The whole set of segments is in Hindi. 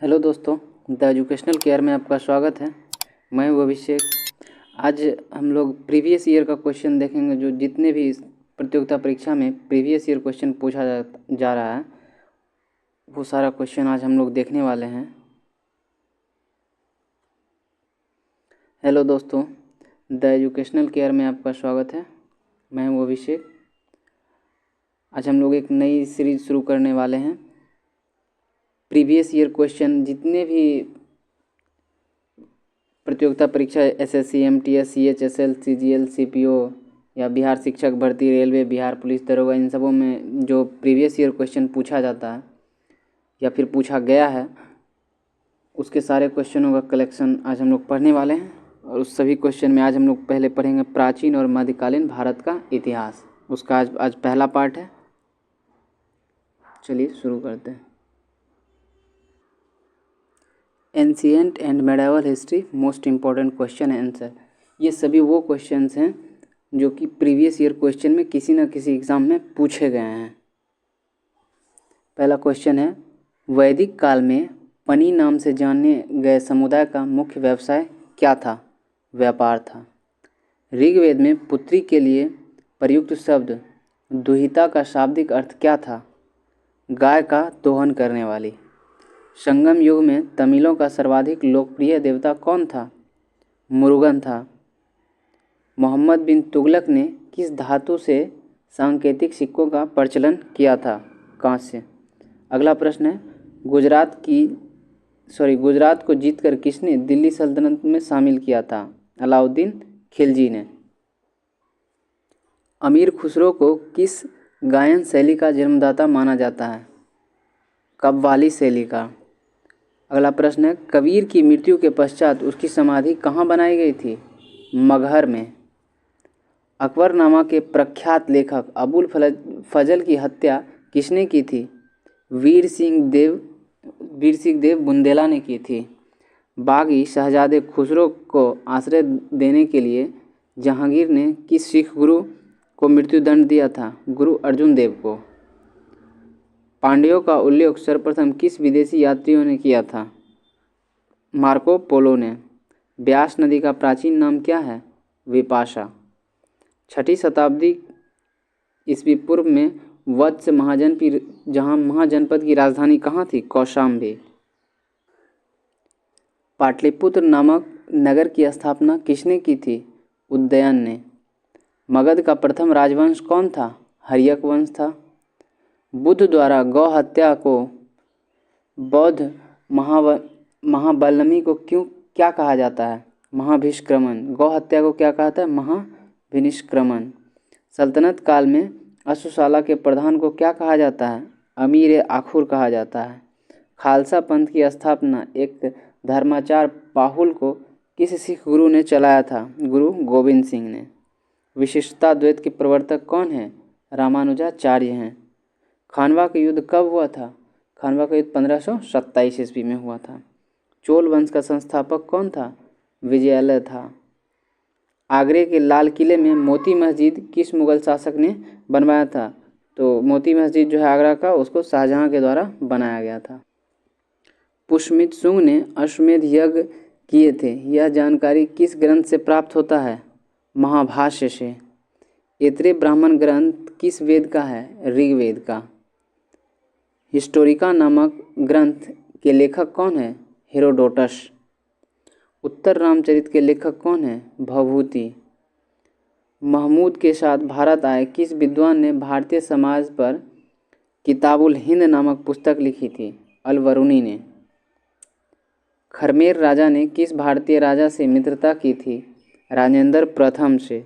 हेलो दोस्तों, द एजुकेशनल केयर में आपका स्वागत है। मैं हूँ अभिषेक। आज हम लोग प्रीवियस ईयर का क्वेश्चन देखेंगे। जो जितने भी इस प्रतियोगिता परीक्षा में प्रीवियस ईयर क्वेश्चन पूछा जा रहा है, वो सारा क्वेश्चन आज हम लोग देखने वाले हैं। हेलो दोस्तों, द एजुकेशनल केयर में आपका स्वागत है। मैं हूँ अभिषेक। आज हम लोग एक नई सीरीज शुरू करने वाले हैं। प्रीवियस ईयर क्वेश्चन जितने भी प्रतियोगिता परीक्षा SSC, MTS, CHSL, CGL, CPO या बिहार शिक्षक भर्ती, रेलवे, बिहार पुलिस दरोगा, इन सबों में जो प्रीवियस ईयर क्वेश्चन पूछा जाता है या फिर पूछा गया है, उसके सारे क्वेश्चनों का कलेक्शन आज हम लोग पढ़ने वाले हैं। और उस सभी क्वेश्चन में आज हम लोग पहले पढ़ेंगे प्राचीन और मध्यकालीन भारत का इतिहास। उसका आज पहला पार्ट है। चलिए शुरू करते हैं। Ancient and medieval history, most important question answer. ये सभी वो क्वेश्चंस हैं जो कि प्रीवियस ईयर क्वेश्चन में किसी न किसी एग्ज़ाम में पूछे गए हैं। पहला क्वेश्चन है, वैदिक काल में पनी नाम से जाने गए समुदाय का मुख्य व्यवसाय क्या था? व्यापार था। ऋग्वेद में पुत्री के लिए प्रयुक्त शब्द दुहिता का शाब्दिक अर्थ क्या था? गाय का दोहन करने वाली। संगम युग में तमिलों का सर्वाधिक लोकप्रिय देवता कौन था? मुरुगन था। मोहम्मद बिन तुगलक ने किस धातु से सांकेतिक सिक्कों का प्रचलन किया था? कांस्य। अगला प्रश्न है, गुजरात को जीतकर किसने दिल्ली सल्तनत में शामिल किया था? अलाउद्दीन खिलजी ने। अमीर खुसरो को किस गायन शैली का जन्मदाता माना जाता है? कव्वाली शैली का। अगला प्रश्न है, कबीर की मृत्यु के पश्चात उसकी समाधि कहाँ बनाई गई थी? मगहर में। अकबरनामा के प्रख्यात लेखक अबुल फजल की हत्या किसने की थी? वीर सिंह देव बुंदेला ने की थी। बागी शहजादे खुसरो को आश्रय देने के लिए जहांगीर ने किस सिख गुरु को मृत्युदंड दिया था? गुरु अर्जुन देव को। पांड्यों का उल्लेख सर्वप्रथम किस विदेशी यात्रियों ने किया था? मार्को पोलो ने। ब्यास नदी का प्राचीन नाम क्या है? विपाशा। 6ठी शताब्दी ईस्वी पूर्व में वत्स महाजनपद की राजधानी कहाँ थी? कौशाम्बी। पाटलिपुत्र नामक नगर की स्थापना किसने की थी? उदयन ने। मगध का प्रथम राजवंश कौन था? हर्यक वंश था। बुद्ध द्वारा गौ हत्या को बौद्ध महाबलमी को क्या कहा जाता है? महाभिष्क्रमण। गौ हत्या को क्या कहता है? महाभिनिष्क्रमण। सल्तनत काल में अश्वशाला के प्रधान को क्या कहा जाता है? अमीर आखुर कहा जाता है। खालसा पंथ की स्थापना एक धर्माचार्य पाहुल को किस सिख गुरु ने चलाया था? गुरु गोविंद सिंह ने। विशिष्टता द्वैत के प्रवर्तक कौन हैं? रामानुजाचार्य हैं। खानवा का युद्ध कब हुआ था? खानवा का युद्ध 1527 ईस्वी में हुआ था। चोल वंश का संस्थापक कौन था? विजयालय था। आगरे के लाल किले में मोती मस्जिद किस मुगल शासक ने बनवाया था? तो मोती मस्जिद जो है आगरा का, उसको शाहजहां के द्वारा बनाया गया था। पुष्यमित शुंग ने अश्वमेध यज्ञ किए थे, यह जानकारी किस ग्रंथ से प्राप्त होता है? महाभाष्य से। ऐत्रेय ब्राह्मण ग्रंथ किस वेद का है? ऋग्वेद का। हिस्टोरिका नामक ग्रंथ के लेखक कौन है? हेरोडोटस। उत्तर रामचरित के लेखक कौन है? भवभूति। महमूद के साथ भारत आए किस विद्वान ने भारतीय समाज पर किताबुल हिंद नामक पुस्तक लिखी थी? अलवरुणी ने। खरमेर राजा ने किस भारतीय राजा से मित्रता की थी? राजेंद्र प्रथम से।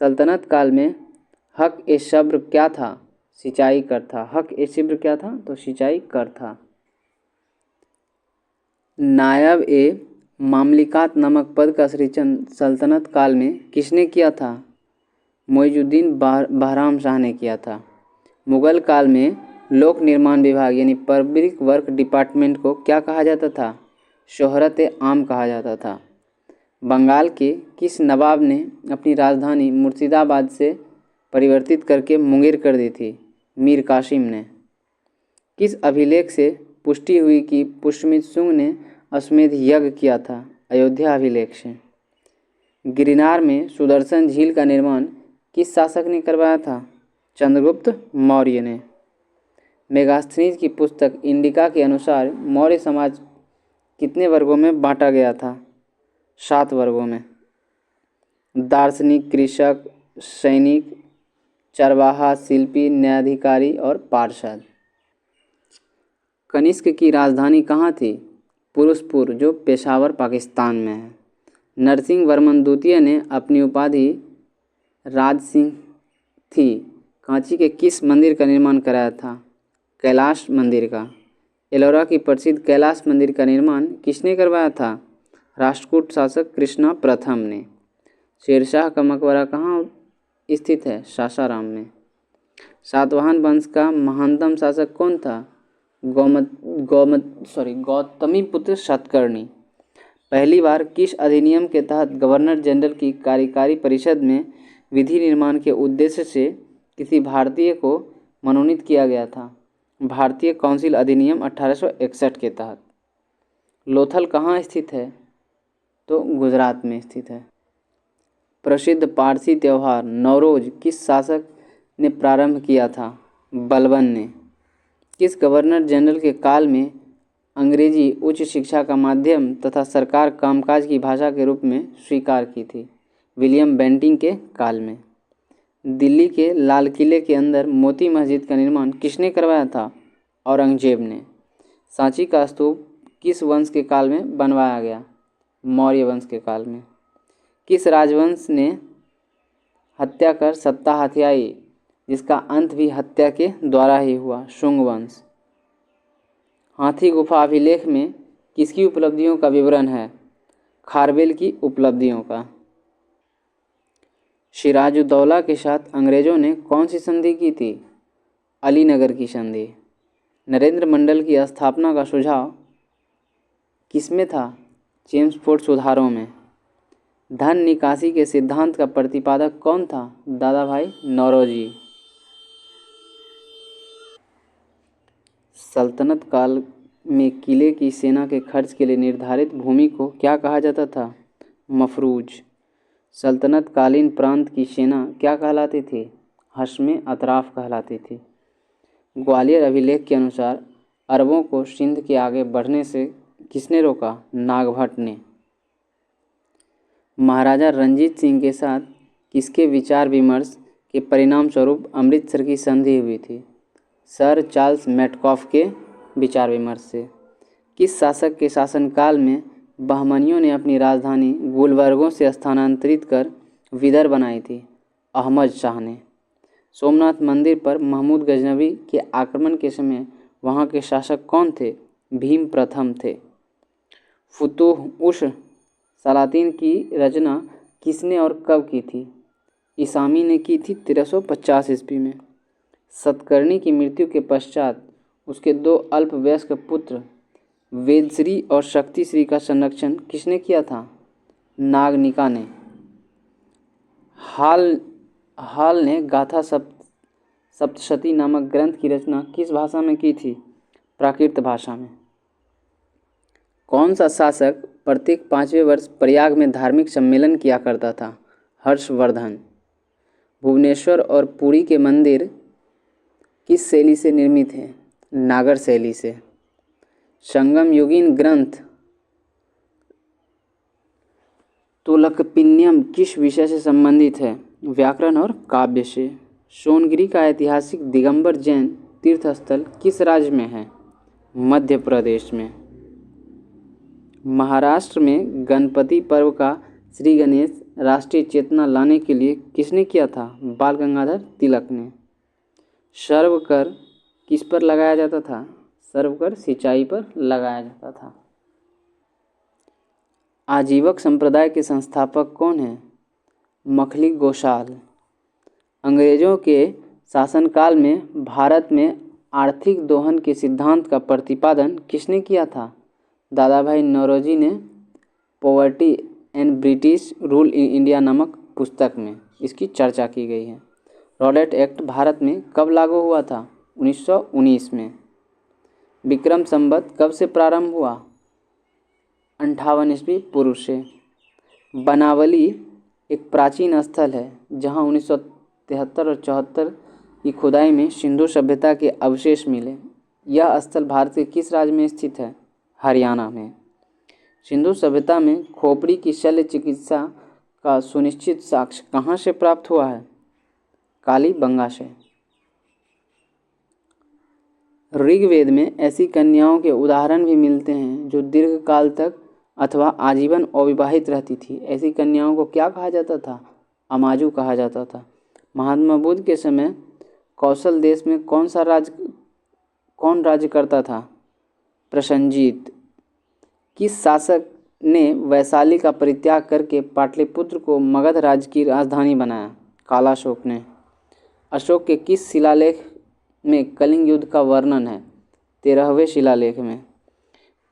सल्तनत काल में हक ए शब्र क्या था? सिंचाई कर था। हक ए शिब्र क्या था? तो सिंचाई कर था। नायब ए मामलिकात नामक पद का सृजन सल्तनत काल में किसने किया था? मोइजुद्दीन बहराम शाह ने किया था। मुगल काल में लोक निर्माण विभाग यानी पब्लिक वर्क डिपार्टमेंट को क्या कहा जाता था? शोहरत आम कहा जाता था। बंगाल के किस नवाब ने अपनी राजधानी मुर्शिदाबाद से परिवर्तित करके मुंगेर कर दी थी? मीर कासिम ने। किस अभिलेख से पुष्टि हुई कि पुष्यमित शुंग ने अश्वमेध यज्ञ किया था। अयोध्या अभिलेख से। गिरनार में सुदर्शन झील का निर्माण किस शासक ने करवाया था? चंद्रगुप्त मौर्य ने। मेगास्थनीज की पुस्तक इंडिका के अनुसार मौर्य समाज कितने वर्गों में बांटा गया था? 7 वर्गों में। दार्शनिक, कृषक, सैनिक, चरवाहा, शिल्पी, न्यायाधिकारी और पार्षद। कनिष्क की राजधानी कहाँ थी? पुरुषपुर, जो पेशावर पाकिस्तान में है। नरसिंह वर्मन द्वितीय ने अपनी उपाधि राज सिंह थी कांची के किस मंदिर का निर्माण कराया था? कैलाश मंदिर का। एलोरा की प्रसिद्ध कैलाश मंदिर का निर्माण किसने करवाया था? राष्ट्रकूट शासक कृष्णा प्रथम ने। शेरशाह का मकबरा कहाँ स्थित है? सासाराम में। सातवाहन वंश का महानतम शासक कौन था? गौतमीपुत्र सातकर्णी। पहली बार किस अधिनियम के तहत गवर्नर जनरल की कार्यकारी परिषद में विधि निर्माण के उद्देश्य से किसी भारतीय को मनोनीत किया गया था? भारतीय काउंसिल अधिनियम 1861 के तहत। लोथल कहाँ स्थित है? तो गुजरात में स्थित है। प्रसिद्ध पारसी त्यौहार नवरोज किस शासक ने प्रारंभ किया था? बलबन ने। किस गवर्नर जनरल के काल में अंग्रेजी उच्च शिक्षा का माध्यम तथा सरकार कामकाज की भाषा के रूप में स्वीकार की थी? विलियम बेंटिंग के काल में। दिल्ली के लाल किले के अंदर मोती मस्जिद का निर्माण किसने करवाया था? औरंगजेब ने। सांची का स्तूप किस वंश के काल में बनवाया गया? मौर्य वंश के काल में। किस राजवंश ने हत्या कर सत्ता हथियाई जिसका अंत भी हत्या के द्वारा ही हुआ? शुंग वंश। हाथी गुफा अभिलेख में किसकी उपलब्धियों का विवरण है? खारवेल की उपलब्धियों का। सिराजुद्दौला के साथ अंग्रेजों ने कौन सी संधि की थी? अलीनगर की संधि। नरेंद्र मंडल की स्थापना का सुझाव किसमें था? चेम्सफोर्ड सुधारों में। धन निकासी के सिद्धांत का प्रतिपादक कौन था? दादा भाई नौरोजी। सल्तनत काल में किले की सेना के खर्च के लिए निर्धारित भूमि को क्या कहा जाता था? मफरूज। सल्तनत कालीन प्रांत की सेना क्या कहलाती थी? हश्मे अतराफ कहलाती थी। ग्वालियर अभिलेख के अनुसार अरबों को सिंध के आगे बढ़ने से किसने रोका? नागभट्ट ने। महाराजा रंजीत सिंह के साथ किसके विचार विमर्श के परिणाम स्वरूप अमृतसर की संधि हुई थी? सर चार्ल्स मेटकॉफ के विचार विमर्श से। किस शासक के शासनकाल में बहमनियों ने अपनी राजधानी गुलबर्गों से स्थानांतरित कर विदर बनाई थी? अहमद शाह ने। सोमनाथ मंदिर पर महमूद गजनवी के आक्रमण के समय वहां के शासक कौन थे? भीम प्रथम थे। फुतूह उस सलातीन की रचना किसने और कब की थी? ईसामी ने की थी 1350 ईस्वी में। सतकर्णी की मृत्यु के पश्चात उसके 2 अल्पवयस्क पुत्र वेदश्री और शक्तिश्री का संरक्षण किसने किया था? नागनिका ने। हाल ने गाथा सप्तशती नामक ग्रंथ की रचना किस भाषा में की थी? प्राकृत भाषा में। कौन सा शासक प्रत्येक 5वें वर्ष प्रयाग में धार्मिक सम्मेलन किया करता था? हर्षवर्धन। भुवनेश्वर और पुरी के मंदिर किस शैली से निर्मित हैं? नागर शैली से। संगम युगीन ग्रंथ तोलकपिन्यम किस विषय से संबंधित है? व्याकरण और काव्य से। सोनगिरी का ऐतिहासिक दिगंबर जैन तीर्थस्थल किस राज्य में है? मध्य प्रदेश में। महाराष्ट्र में गणपति पर्व का श्री गणेश राष्ट्रीय चेतना लाने के लिए किसने किया था? बाल गंगाधर तिलक ने। सर्वकर किस पर लगाया जाता था? सर्वकर सिंचाई पर लगाया जाता था। आजीवक संप्रदाय के संस्थापक कौन हैं? मखली गोसाल। अंग्रेजों के शासनकाल में भारत में आर्थिक दोहन के सिद्धांत का प्रतिपादन किसने किया था? दादा भाई नौरोजी ने poverty and British rule in India नामक पुस्तक में इसकी चर्चा की गई है। रॉलेट एक्ट भारत में कब लागू हुआ था? 1919 में। विक्रम संवत कब से प्रारंभ हुआ? 58 ईस्वी पूर्व से। बनावली एक प्राचीन स्थल है जहाँ 1973 और 74 की खुदाई में सिंधु सभ्यता के अवशेष मिले। यह स्थल भारत के किस राज्य में स्थित है? हरियाणा में। सिंधु सभ्यता में खोपड़ी की शल्य चिकित्सा का सुनिश्चित साक्ष्य कहाँ से प्राप्त हुआ है? कालीबंगा से। ऋग्वेद में ऐसी कन्याओं के उदाहरण भी मिलते हैं जो दीर्घकाल तक अथवा आजीवन अविवाहित रहती थी। ऐसी कन्याओं को क्या कहा जाता था? अमाजु कहा जाता था। महात्मा बुद्ध के समय कौशल देश में कौन राज्य करता था? प्रसन्नजीत। किस शासक ने वैशाली का परित्याग करके पाटलिपुत्र को मगध राज्य की राजधानी बनाया? कालाशोक ने। अशोक के किस शिलालेख में कलिंग युद्ध का वर्णन है? 13वें शिलालेख में।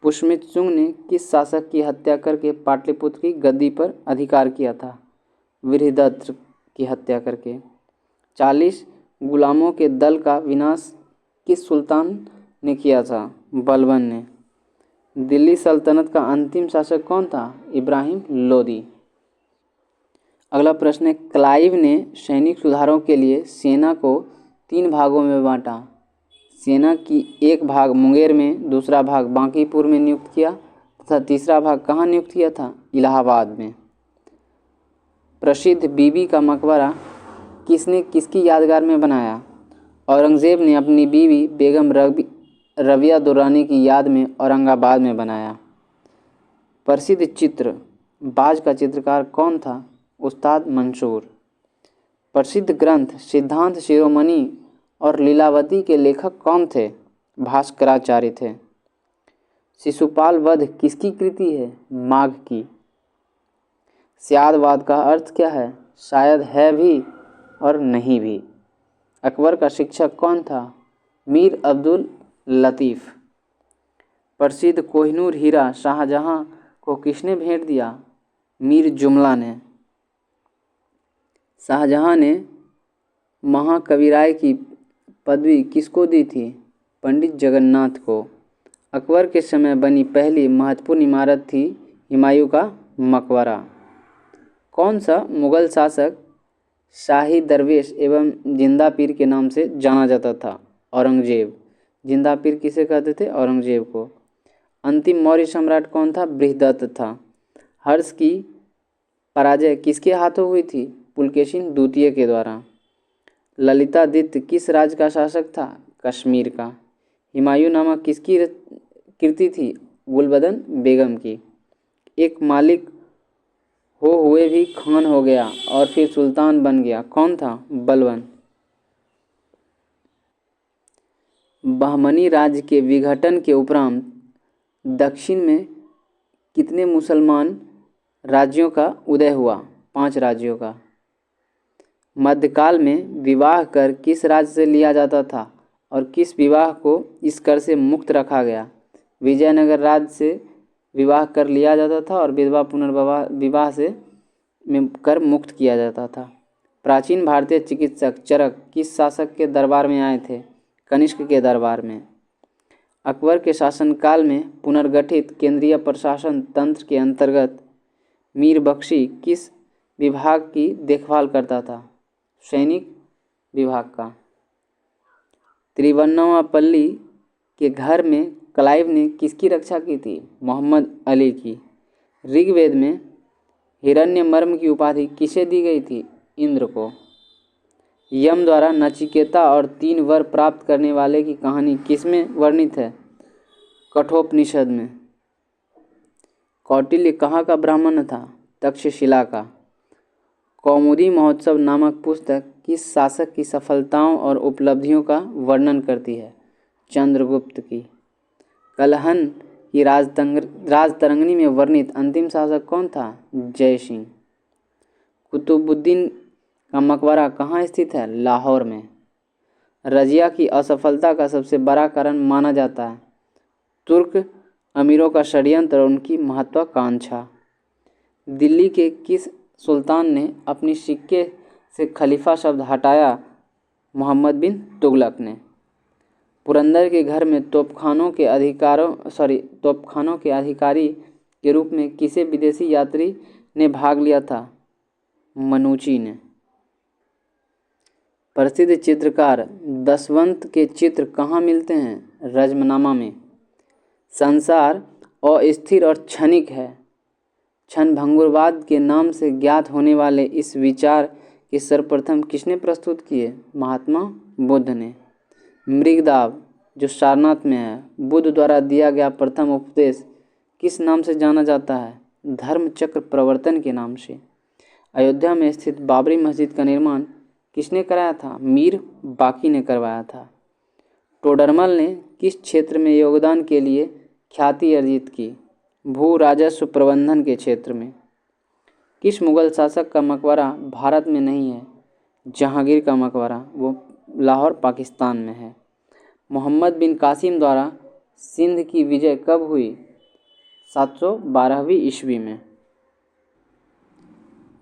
पुष्यमित्र ने किस शासक की हत्या करके पाटलिपुत्र की गद्दी पर अधिकार किया था? वृहदत्त की हत्या करके। 40 गुलामों के दल का विनाश किस सुल्तान ने किया था? बलबन ने। दिल्ली सल्तनत का अंतिम शासक कौन था? इब्राहिम लोदी। अगला प्रश्न है, क्लाइव ने सैनिक सुधारों के लिए सेना को 3 भागों में बांटा। सेना की एक भाग मुंगेर में, दूसरा भाग बांकीपुर में नियुक्त किया तथा तीसरा भाग कहाँ नियुक्त किया था? इलाहाबाद में। प्रसिद्ध बीबी का मकबरा किसने किसकी यादगार में बनाया? औरंगजेब ने अपनी बीवी बेगम रबिया दुर्रानी की याद में औरंगाबाद में बनाया। प्रसिद्ध चित्र बाज का चित्रकार कौन था? उस्ताद मंसूर। प्रसिद्ध ग्रंथ सिद्धांत शिरोमणि और लीलावती के लेखक कौन थे? भास्कराचार्य थे। शिशुपाल वध किसकी कृति है? माघ की। स्यादवाद का अर्थ क्या है? शायद है भी और नहीं भी। अकबर का शिक्षक कौन था? मीर अब्दुल लतीफ़। प्रसिद्ध कोहिनूर हीरा शाहजहां को किसने भेंट दिया? मीर जुमला ने। शाहजहां ने महाकविराय की पदवी किसको दी थी? पंडित जगन्नाथ को। अकबर के समय बनी पहली महत्वपूर्ण इमारत थी हुमायूं का मकबरा। कौन सा मुगल शासक शाही दरवेश एवं जिंदा पीर के नाम से जाना जाता था? औरंगजेब। जिंदा पीर किसे कहते थे? औरंगजेब को। अंतिम मौर्य सम्राट कौन था? बृहदत्त था। हर्ष की पराजय किसके हाथों हुई थी? पुलकेशिन द्वितीय के द्वारा। ललितादित्य किस राज्य का शासक था? कश्मीर का। हुमायूं नामक किसकी कृति थी? गुलबदन बेगम की। एक मालिक हो हुए भी खान हो गया और फिर सुल्तान बन गया, कौन था? बलबन। बहमनी राज्य के विघटन के उपरांत दक्षिण में कितने मुसलमान राज्यों का उदय हुआ? 5 राज्यों का। मध्यकाल में विवाह कर किस राज्य से लिया जाता था और किस विवाह को इस कर से मुक्त रखा गया? विजयनगर राज्य से विवाह कर लिया जाता था और विधवा पुनर्विवाह से कर मुक्त किया जाता था। प्राचीन भारतीय चिकित्सक चरक किस शासक के दरबार में आए थे? कनिष्क के दरबार में। अकबर के शासनकाल में पुनर्गठित केंद्रीय प्रशासन तंत्र के अंतर्गत मीर बख्शी किस विभाग की देखभाल करता था? सैनिक विभाग का। तिरुवन्नामपल्ली के घर में क्लाइव ने किसकी रक्षा की थी? मोहम्मद अली की। ऋग्वेद में हिरण्यमर्म की उपाधि किसे दी गई थी? इंद्र को। यम द्वारा नचिकेता और 3 वर प्राप्त करने वाले की कहानी किसमें वर्णित है? कठोपनिषद में। कौटिल्य कहाँ का ब्राह्मण था? तक्षशिला का। कौमुदी महोत्सव नामक पुस्तक किस शासक की सफलताओं और उपलब्धियों का वर्णन करती है? चंद्रगुप्त की। कलहन की राजतरंगिणी में वर्णित अंतिम शासक कौन था? जय सिंह। कुतुबुद्दीन का मकबरा कहाँ स्थित है? लाहौर में। रजिया की असफलता का सबसे बड़ा कारण माना जाता है तुर्क अमीरों का षड्यंत्र और उनकी महत्वाकांक्षा। दिल्ली के किस सुल्तान ने अपनी सिक्के से खलीफा शब्द हटाया? मोहम्मद बिन तुगलक ने। पुरंदर के घर में तोपखानों के अधिकारी के रूप में किसे विदेशी यात्री ने भाग लिया था? मनुची ने। प्रसिद्ध चित्रकार दशवंत के चित्र कहाँ मिलते हैं? रजमनामा में। संसार अस्थिर और क्षणिक है। क्षणभंगुरवाद के नाम से ज्ञात होने वाले इस विचार के सर्वप्रथम किसने प्रस्तुत किए? महात्मा बुद्ध ने। मृगदाव जो सारनाथ में है, बुद्ध द्वारा दिया गया प्रथम उपदेश किस नाम से जाना जाता है? धर्मचक्र प्रवर्तन के नाम से। अयोध्या में स्थित बाबरी मस्जिद का निर्माण किसने कराया था? मीर बाकी ने करवाया था। टोडरमल ने किस क्षेत्र में योगदान के लिए ख्याति अर्जित की? भू राजस्व प्रबंधन के क्षेत्र में। किस मुगल शासक का मकबरा भारत में नहीं है? जहांगीर का मकबरा, वो लाहौर पाकिस्तान में है। मोहम्मद बिन कासिम द्वारा सिंध की विजय कब हुई? 712वीं ईस्वी में।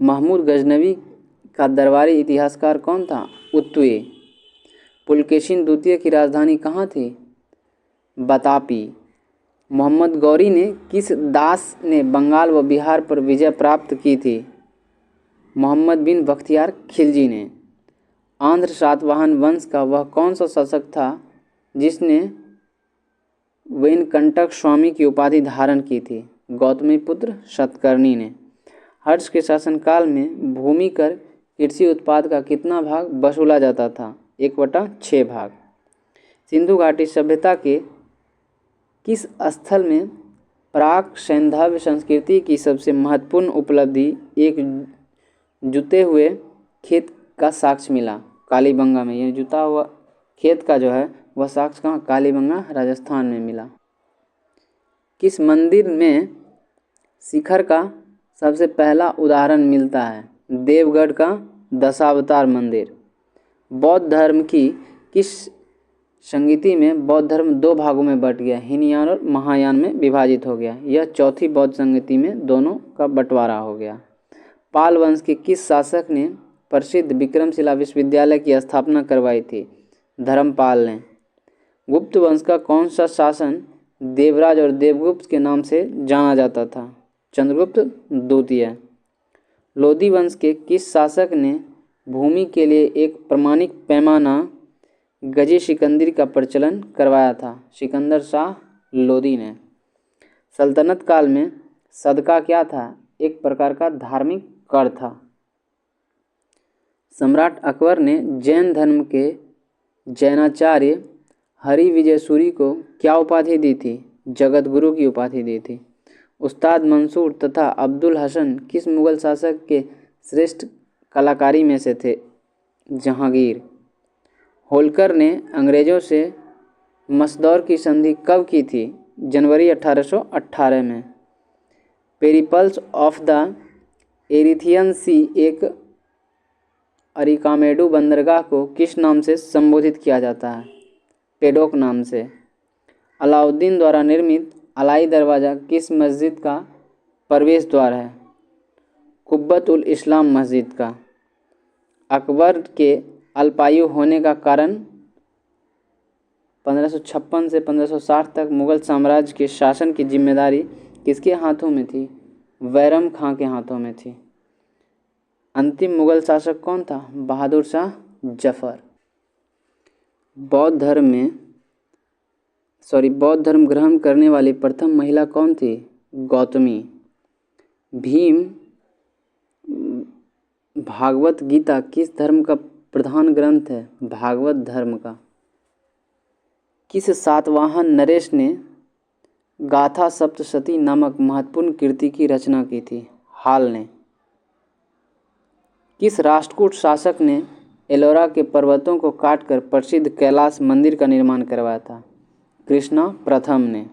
महमूद गजनवी का दरबारी इतिहासकार कौन था? उत्तुए। पुलकेशिन द्वितीय की राजधानी कहाँ थी? बतापी। मोहम्मद गौरी ने किस दास ने बंगाल व बिहार पर विजय प्राप्त की थी? मोहम्मद बिन बख्तियार खिलजी ने। आंध्र सातवाहन वंश का वह कौन सा शासक था जिसने वेंकटक स्वामी की उपाधि धारण की थी? गौतमीपुत्र सतकर्णी ने। हर्ष के शासनकाल में भूमि कर कृषि उत्पाद का कितना भाग वसूला जाता था? 1/6 भाग। सिंधु घाटी सभ्यता के किस स्थल में प्राक सैंधव संस्कृति की सबसे महत्वपूर्ण उपलब्धि एक जुते हुए खेत का साक्ष्य मिला? कालीबंगा में। ये जुता हुआ खेत का जो है वह साक्ष्य कहाँ? कालीबंगा राजस्थान में मिला। किस मंदिर में शिखर का सबसे पहला उदाहरण मिलता है? देवगढ़ का दशावतार मंदिर। बौद्ध धर्म की किस संगति में बौद्ध धर्म 2 भागों में बट गया? हीनयान और महायान में विभाजित हो गया। यह चौथी बौद्ध संगति में दोनों का बंटवारा हो गया। पाल वंश के किस शासक ने प्रसिद्ध विक्रमशिला विश्वविद्यालय की स्थापना करवाई थी? धर्मपाल ने। गुप्त वंश का कौन सा शासन देवराज और देवगुप्त के नाम से जाना जाता था? चंद्रगुप्त द्वितीय। लोधी वंश के किस शासक ने भूमि के लिए एक प्रमाणिक पैमाना गजे सिकंदरी का प्रचलन करवाया था? सिकंदर शाह लोधी ने। सल्तनत काल में सदका क्या था? एक प्रकार का धार्मिक कर था। सम्राट अकबर ने जैन धर्म के जैनाचार्य हरि विजय सूरी को क्या उपाधि दी थी? जगत गुरु की उपाधि दी थी। उस्ताद मंसूर तथा अब्दुल हसन किस मुगल शासक के श्रेष्ठ कलाकारी में से थे? जहांगीर। होलकर ने अंग्रेजों से मसदौर की संधि कब की थी? जनवरी 1818 में। पेरिपल्स ऑफ द एरिथियन सी एक अरिकामेडू बंदरगाह को किस नाम से संबोधित किया जाता है? पेडोक नाम से। अलाउद्दीन द्वारा निर्मित अलाई दरवाज़ा किस मस्जिद का प्रवेश द्वार है? कुब्बत उल इस्लाम मस्जिद का। अकबर के अल्पायु होने का कारण? 1556 से 1560 तक मुगल साम्राज्य के शासन की जिम्मेदारी किसके हाथों में थी? बैरम खां के हाथों में थी। अंतिम मुगल शासक कौन था? बहादुर शाह जफर। बौद्ध धर्म ग्रहण करने वाली प्रथम महिला कौन थी? गौतमी। भीम भागवत गीता किस धर्म का प्रधान ग्रंथ है? भागवत धर्म का। किस सातवाहन नरेश ने गाथा सप्तशती नामक महत्वपूर्ण कृति की रचना की थी? हाल ने। किस राष्ट्रकूट शासक ने एलोरा के पर्वतों को काटकर प्रसिद्ध कैलाश मंदिर का निर्माण करवाया था? कृष्णा प्रथम ने।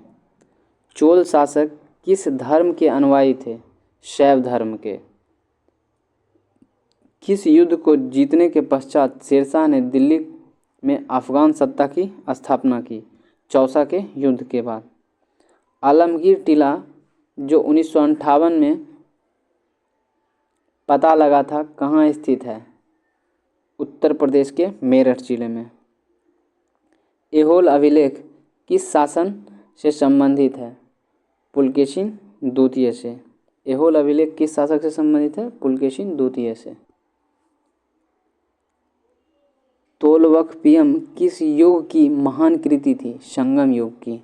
चोल शासक किस धर्म के अनुयायी थे? शैव धर्म के। किस युद्ध को जीतने के पश्चात शेरशाह ने दिल्ली में अफगान सत्ता की स्थापना की? चौसा के युद्ध के बाद। आलमगीर टीला जो 1958 में पता लगा था कहाँ स्थित है? उत्तर प्रदेश के मेरठ जिले में। ऐहोल अभिलेख किस शासन से संबंधित है? पुलकेशिन द्वितीय से। ऐहोल अभिलेख किस शासक से संबंधित है? पुलकेशिन द्वितीय से। तोलवकपियम किस युग की महान कृति थी? संगम युग की।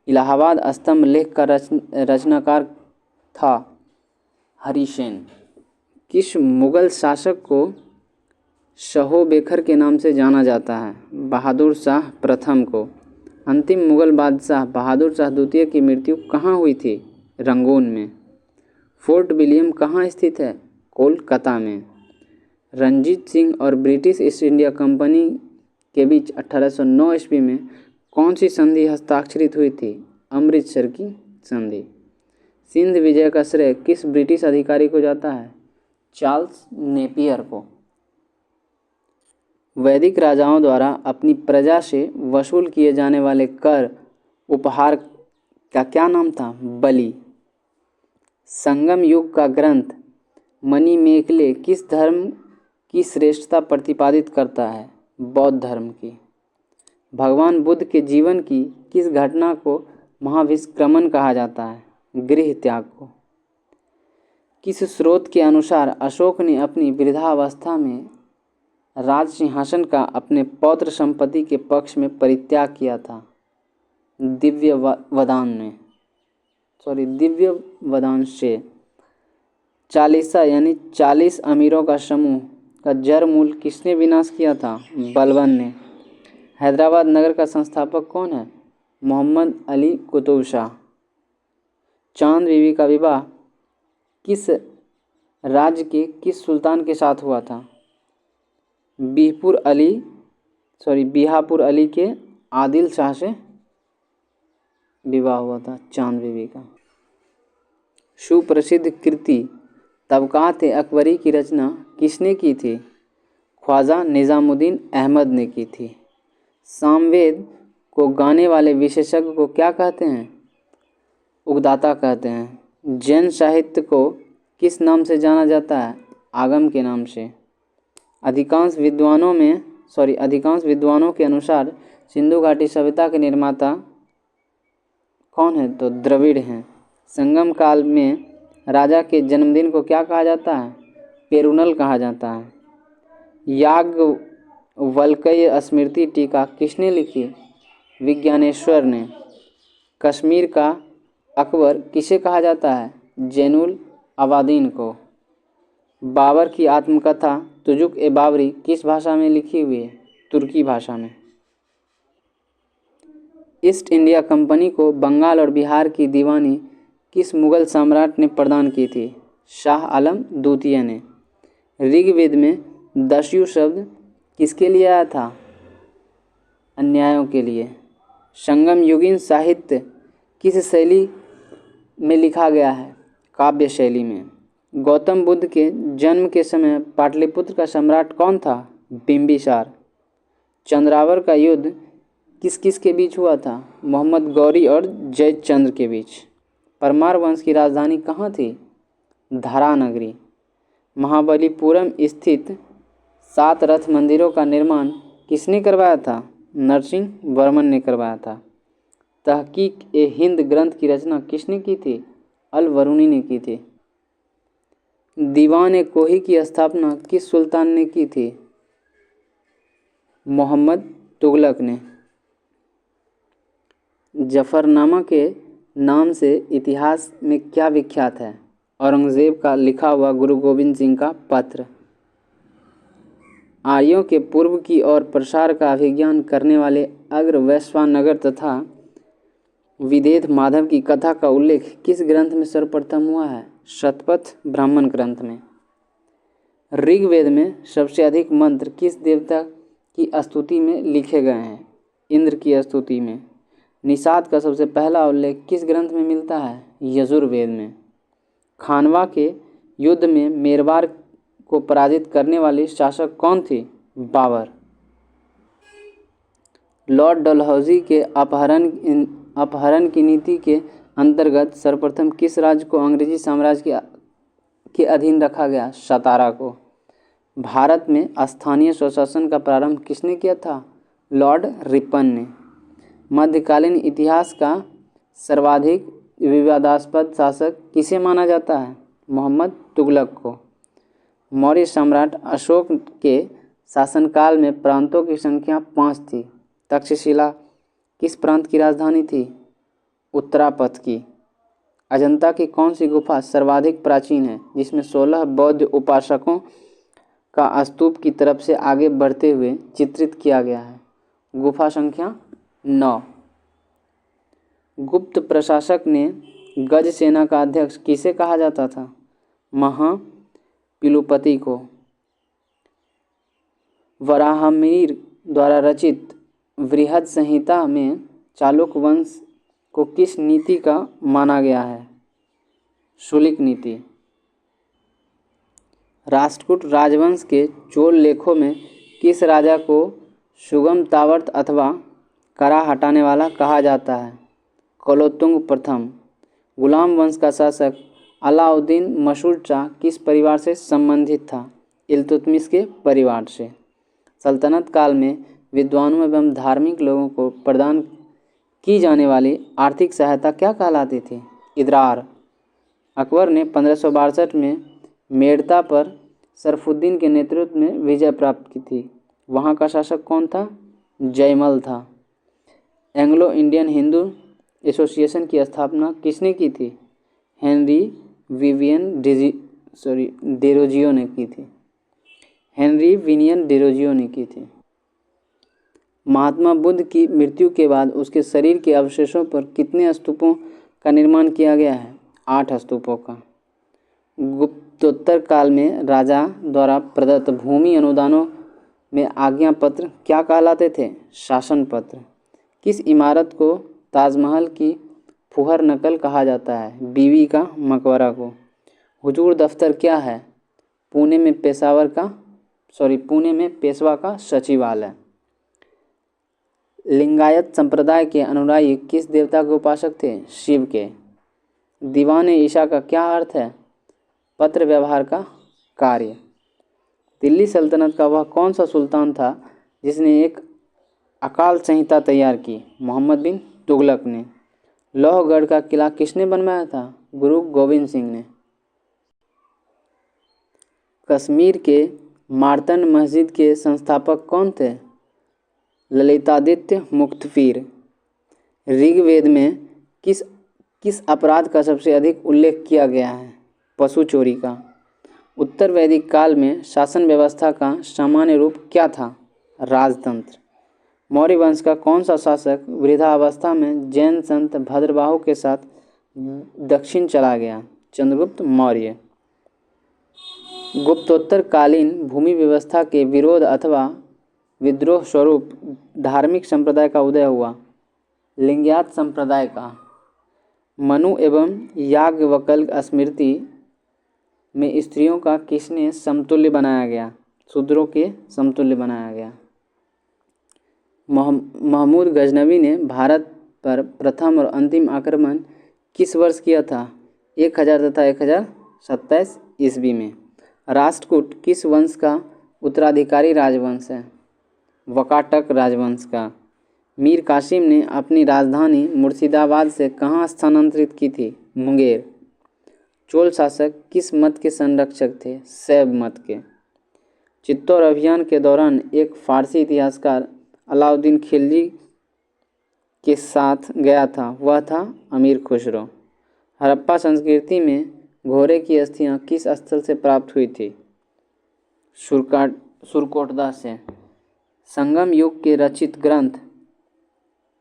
इलाहाबाद स्तंभ लेख का रचनाकार था हरिसेन। किस मुगल शासक को शहो-बेखर के नाम से जाना जाता है? बहादुर शाह प्रथम को। अंतिम मुगल बादशाह बहादुर शाह द्वितीय की मृत्यु कहाँ हुई थी? रंगून में। फोर्ट विलियम कहाँ स्थित है? कोलकाता में। रंजीत सिंह और ब्रिटिश ईस्ट इंडिया कंपनी के बीच 1809 ईस्वी में कौन सी संधि हस्ताक्षरित हुई थी? अमृतसर की संधि। सिंध विजय का श्रेय किस ब्रिटिश अधिकारी को जाता है? चार्ल्स नेपियर को। वैदिक राजाओं द्वारा अपनी प्रजा से वसूल किए जाने वाले कर उपहार का क्या नाम था? बलि। संगम युग का ग्रंथ मणिमेखले किस धर्म की श्रेष्ठता प्रतिपादित करता है? बौद्ध धर्म की। भगवान बुद्ध के जीवन की किस घटना को महाभिष्क्रमण कहा जाता है? गृह त्याग को। किस स्रोत के अनुसार अशोक ने अपनी वृद्धावस्था में राज सिंहासन का अपने पौत्र संपत्ति के पक्ष में परित्याग किया था? दिव्य वदान से। चालीसा यानी 40 अमीरों का समूह का जड़ मूल किसने विनाश किया था? बलबन ने। हैदराबाद नगर का संस्थापक कौन है? मोहम्मद अली कुतुब शाह। चांद बीबी का विवाह किस राज्य के किस सुल्तान के साथ हुआ था? बिहापुर अली के आदिल शाह से विवाह हुआ था चांद बीबी का। सुप्रसिद्ध कृति तबकात अकबरी की रचना किसने की थी? ख्वाजा निज़ामुद्दीन अहमद ने की थी। सामवेद को गाने वाले विशेषज्ञ को क्या कहते हैं? उगदाता कहते हैं। जैन साहित्य को किस नाम से जाना जाता है? आगम के नाम से। अधिकांश विद्वानों के अनुसार सिंधु घाटी सभ्यता के निर्माता कौन है? तो द्रविड़ हैं। संगम काल में राजा के जन्मदिन को क्या कहा जाता है? पेरुनल कहा जाता है। याज्ञवल्क्य स्मृति टीका किसने लिखी? विज्ञानेश्वर ने। कश्मीर का अकबर किसे कहा जाता है? जैनुल अबादीन को। बाबर की आत्मकथा तुजुक-ए-बाबरी किस भाषा में लिखी हुई है? तुर्की भाषा में। ईस्ट इंडिया कंपनी को बंगाल और बिहार की दीवानी किस मुगल सम्राट ने प्रदान की थी? शाह आलम द्वितीय ने। ऋग्वेद में दस्यु शब्द किसके लिए आया था? अन्यायों के लिए। संगम युगीन साहित्य किस शैली में लिखा गया है? काव्य शैली में। गौतम बुद्ध के जन्म के समय पाटलिपुत्र का सम्राट कौन था? बिंबिसार। चंद्रावर का युद्ध किस किस के बीच हुआ था? मोहम्मद गौरी और जयचंद्र के बीच। परमार वंश की राजधानी कहाँ थी? धारानगरी। महाबलीपुरम स्थित 7 रथ मंदिरों का निर्माण किसने करवाया था? नरसिंह वर्मन ने करवाया था। तहकीक-ए-हिंद ग्रंथ की रचना किसने की थी? अल-बरूनी ने की थी। दीवान-ए-कोही की स्थापना किस सुल्तान ने की थी? मोहम्मद तुगलक ने। जफरनामा के नाम से इतिहास में क्या विख्यात है? औरंगजेब का लिखा हुआ गुरु गोविंद सिंह का पत्र। आर्यों के पूर्व की ओर प्रसार का अभिज्ञान करने वाले अग्र वैश्वानगर तथा विदेह माधव की कथा का उल्लेख किस ग्रंथ में सर्वप्रथम हुआ है? शतपथ ब्राह्मण ग्रंथ में। ऋग्वेद में सबसे अधिक मंत्र किस देवता की स्तुति में लिखे गए हैं? इंद्र की स्तुति में। निषाद का सबसे पहला उल्लेख किस ग्रंथ में मिलता है? यजुर्वेद में। खानवा के युद्ध में मेरवार को पराजित करने वाली शासक कौन थी? बाबर। लॉर्ड डलहौजी के अपहरण की नीति के अंतर्गत सर्वप्रथम किस राज्य को अंग्रेजी साम्राज्य के अधीन रखा गया? सतारा को। भारत में स्थानीय स्वशासन का प्रारंभ किसने किया था? लॉर्ड रिपन ने। मध्यकालीन इतिहास का सर्वाधिक विवादास्पद शासक किसे माना जाता है? मोहम्मद तुगलक को। मौर्य सम्राट अशोक के शासनकाल में प्रांतों की संख्या 5 थी। तक्षशिला किस प्रांत की राजधानी थी? उत्तरापथ की। अजंता की कौन सी गुफा सर्वाधिक प्राचीन है, जिसमें 16 बौद्ध उपासकों का स्तूप की तरफ से आगे बढ़ते हुए चित्रित किया गया है? गुफा संख्या 9। गुप्त प्रशासक ने गज सेना का अध्यक्ष किसे कहा जाता था? महापिलुपति को। वराहमिहिर द्वारा रचित बृहद संहिता में चालुक्य वंश को किस नीति का माना गया है? शुल्क नीति। राष्ट्रकूट राजवंश के चोल लेखों में किस राजा को सुगमतावर्त अथवा करा हटाने वाला कहा जाता है? कुलोत्तुंग प्रथम। गुलाम वंश का शासक अलाउद्दीन मसूद शाह किस परिवार से संबंधित था? इल्तुतमिश के परिवार से। सल्तनत काल में विद्वानों एवं धार्मिक लोगों को प्रदान की जाने वाली आर्थिक सहायता क्या कहलाती थी? इदरार। अकबर ने 1562 में मेड़ता पर शरफुद्दीन के नेतृत्व में विजय प्राप्त की थी। वहाँ का शासक कौन था? जयमल था। एंग्लो इंडियन हिंदू एसोसिएशन की स्थापना किसने की थी? हेनरी विवियन डेरोजियो ने की थी। हेनरी विनियन डेरोजियो ने की थी। महात्मा बुद्ध की मृत्यु के बाद उसके शरीर के अवशेषों पर कितने स्तूपों का निर्माण किया गया है? 8 स्तूपों का। गुप्तोत्तर काल में राजा द्वारा प्रदत्त भूमि अनुदानों में आज्ञा पत्र क्या कहलाते थे? शासन पत्र। किस इमारत को ताजमहल की फुहर नकल कहा जाता है? बीवी का मकबरा को। हुजूर दफ्तर क्या है? पुणे में पेशवा का सचिवालय। लिंगायत संप्रदाय के अनुयायी किस देवता के उपासक थे? शिव के। दीवान ईशा का क्या अर्थ है? पत्र व्यवहार का कार्य। दिल्ली सल्तनत का वह कौन सा सुल्तान था जिसने एक अकाल संहिता तैयार की? मोहम्मद बिन तुगलक ने। लोहगढ़ का किला किसने बनवाया था? गुरु गोविंद सिंह ने। कश्मीर के मार्तंड मस्जिद के संस्थापक कौन थे? ललितादित्य मुख्तफीर। ऋग्वेद में किस अपराध का सबसे अधिक उल्लेख किया गया है? पशु चोरी का। उत्तर वैदिक काल में शासन व्यवस्था का सामान्य रूप क्या था? राजतंत्र। मौर्य वंश का कौन सा शासक वृद्धावस्था में जैन संत भद्रबाहु के साथ दक्षिण चला गया? चंद्रगुप्त मौर्य। गुप्तोत्तर कालीन भूमि व्यवस्था के विरोध अथवा विद्रोह स्वरूप धार्मिक संप्रदाय का उदय हुआ? लिंगायत संप्रदाय का। मनु एवं याज्ञवल्क्य स्मृति में स्त्रियों का किसने समतुल्य बनाया गया? शूद्रों के समतुल्य बनाया गया। महमूद गजनवी ने भारत पर प्रथम और अंतिम आक्रमण किस वर्ष किया था? 1000 तथा 1027 ईस्वी में। राष्ट्रकूट किस वंश का उत्तराधिकारी राजवंश है? वकाटक राजवंश का। मीर कासिम ने अपनी राजधानी मुर्शिदाबाद से कहाँ स्थानांतरित की थी? मुंगेर। चोल शासक किस मत के संरक्षक थे? शैव मत के। चित्तौड़ अभियान के दौरान एक फारसी इतिहासकार अलाउद्दीन खिलजी के साथ गया था, वह था अमीर खुसरो। हड़प्पा संस्कृति में घोड़े की अस्थियां किस स्थल से प्राप्त हुई थी? सुरकोटदा से। संगम युग के रचित ग्रंथ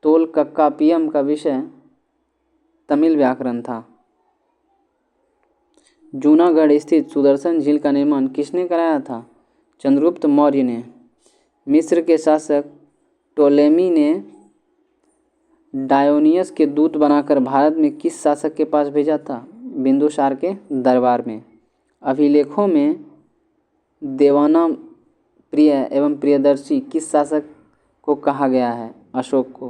तोलकक्कापियम का विषय तमिल व्याकरण था। जूनागढ़ स्थित सुदर्शन झील का निर्माण किसने कराया था? चंद्रगुप्त मौर्य ने। मिस्र के शासक टोलेमी ने डायोनियस के दूत बनाकर भारत में किस शासक के पास भेजा था? बिंदुसार के दरबार में। अभिलेखों में देवाना प्रिय एवं प्रियदर्शी किस शासक को कहा गया है? अशोक को।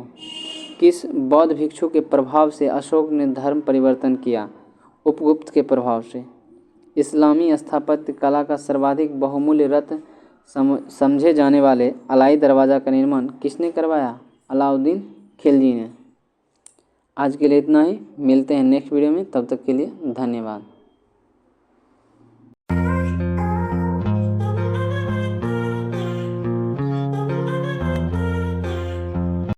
किस बौद्ध भिक्षु के प्रभाव से अशोक ने धर्म परिवर्तन किया? उपगुप्त के प्रभाव से। इस्लामी स्थापत्य कला का सर्वाधिक बहुमूल्य रत्न समझे जाने वाले अलाई दरवाज़ा का निर्माण किसने करवाया? अलाउद्दीन खिलजी ने। आज के लिए इतना ही, मिलते हैं नेक्स्ट वीडियो में, तब तक के लिए धन्यवाद।